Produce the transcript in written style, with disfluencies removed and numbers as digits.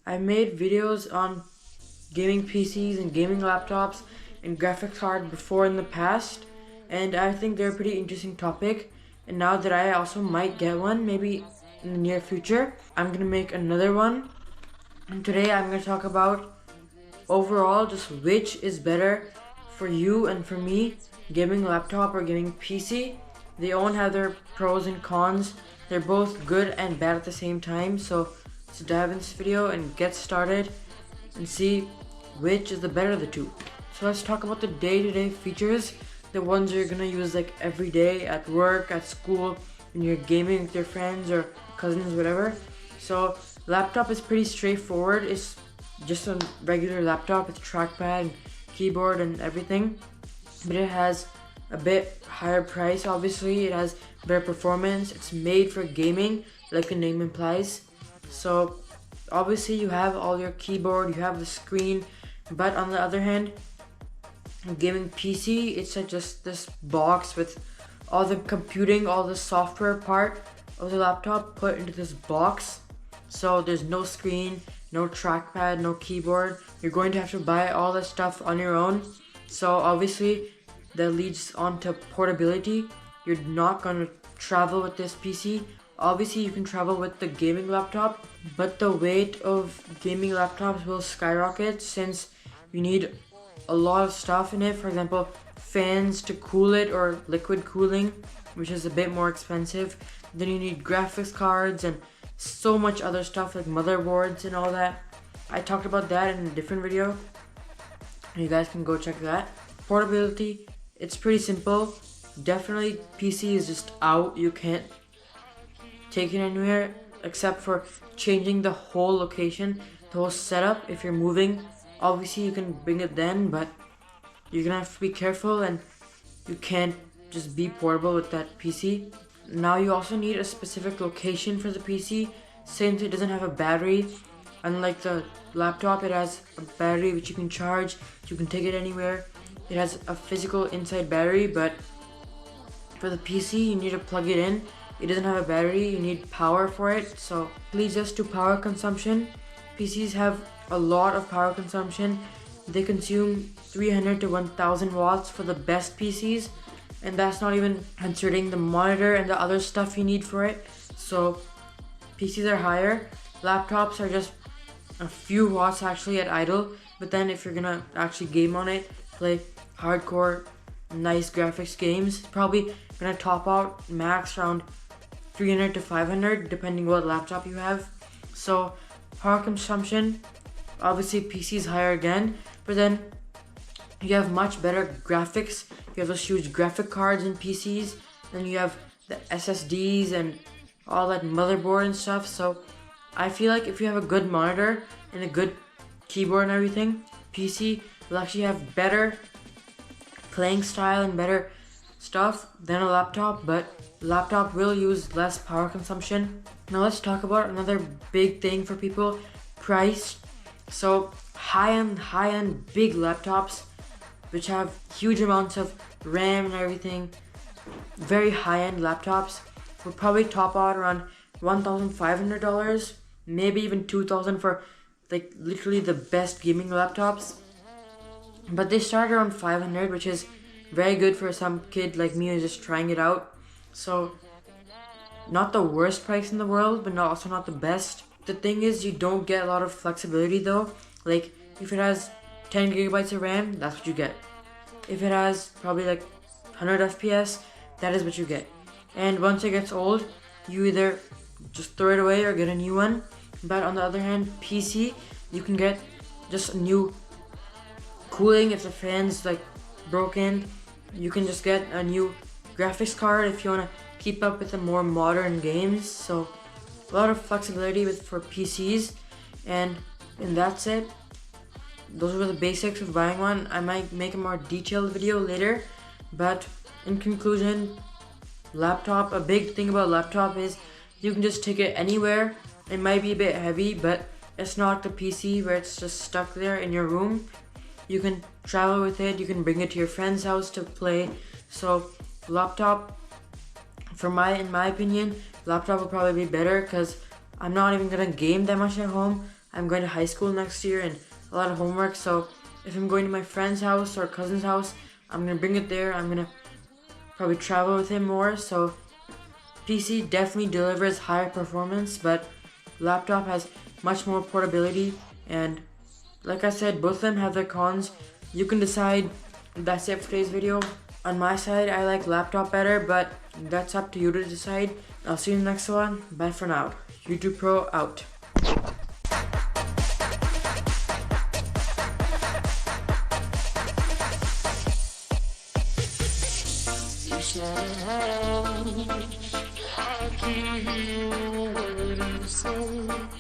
I've made videos on gaming PCs and gaming laptops and graphics card before in the past, and I think they're a pretty interesting topic. And now that I also might get one, maybe in the near future, I'm gonna make another one. And today I'm gonna talk about overall just which is better for you and for me, gaming laptop or gaming PC. They all have their pros and cons. They're both good and bad at the same time. So let's dive into this video and get started and see which is the better of the two. So let's talk about the day-to-day features, the ones you're gonna use like every day at work, at school, when you're gaming with your friends or cousins, whatever. So laptop is pretty straightforward. It's just a regular laptop with trackpad and keyboard and everything, but it has a bit higher price. Obviously it has better performance. It's made for gaming like the name implies. So obviously you have all your keyboard, you have the screen, but on the other hand, gaming PC, it's like just this box with all the computing, all the software part of the laptop put into this box. So there's no screen, no trackpad, no keyboard. You're going to have to buy all this stuff on your own. So obviously that leads on to portability. You're not going to travel with this PC. Obviously you can travel with the gaming laptop, but the weight of gaming laptops will skyrocket since you need a lot of stuff in it. For example, fans to cool it or liquid cooling, which is a bit more expensive. Then you need graphics cards and so much other stuff like motherboards and all that. I talked about that in a different video. You guys can go check that. Portability, it's pretty simple. Definitely PC is just out. You can't take it anywhere except for changing the whole location, the whole setup. If you're moving, obviously you can bring it then, but you're gonna have to be careful and you can't just be portable with that PC. Now you also need a specific location for the PC since it doesn't have a battery. Unlike the laptop, it has a battery which you can charge, you can take it anywhere. It has a physical inside battery, but for the PC you need to plug it in. It doesn't have a battery, you need power for it. So leads us to power consumption. PCs have a lot of power consumption. They consume 300 to 1000 watts for the best PCs, and that's not even considering the monitor and the other stuff you need for it. So PCs are higher. Laptops are just a few watts actually at idle, but then if you're gonna actually game on it, play hardcore nice graphics games, it's probably gonna top out max around 300 to 500 depending what laptop you have. So power consumption, obviously PC is higher again, but then you have much better graphics. You have those huge graphic cards in PCs, then you have the SSDs and all that motherboard and stuff. So I feel like if you have a good monitor and a good keyboard and everything, PC will actually have better playing style and better stuff than a laptop, but laptop will use less power consumption. Now let's talk about another big thing for people, price. So high-end big laptops which have huge amounts of RAM and everything, very high-end laptops will probably top out around $1,500, maybe even $2,000 for like literally the best gaming laptops. But they start around 500, which is very good for some kid like me who's just trying it out. So not the worst price in the world, but also not the best. The thing is, you don't get a lot of flexibility though. Like if it has 10 gigabytes of RAM, that's what you get. If it has probably like 100 FPS, that is what you get. And once it gets old, you either just throw it away or get a new one. But on the other hand, PC, you can get just a new cooling if the fan's like broken. You can just get a new graphics card if you want to keep up with the more modern games. So a lot of flexibility for PCs, and that's it. Those were the basics of buying one. I might make a more detailed video later, but in conclusion, laptop, a big thing about laptop is you can just take it anywhere. It might be a bit heavy, but it's not the PC where it's just stuck there in your room. You can travel with it, you can bring it to your friend's house to play. So laptop, in my opinion, laptop will probably be better because I'm not even gonna game that much at home. I'm going to high school next year and a lot of homework. So if I'm going to my friend's house or cousin's house, I'm gonna bring it there. I'm gonna probably travel with him more. So PC definitely delivers higher performance, but laptop has much more portability. And like I said, both of them have their cons. You can decide. That's it for today's video. On my side, I like laptop better, but that's up to you to decide. I'll see you in the next one. Bye for now. YouTube Pro out. You said, I can hear what you say.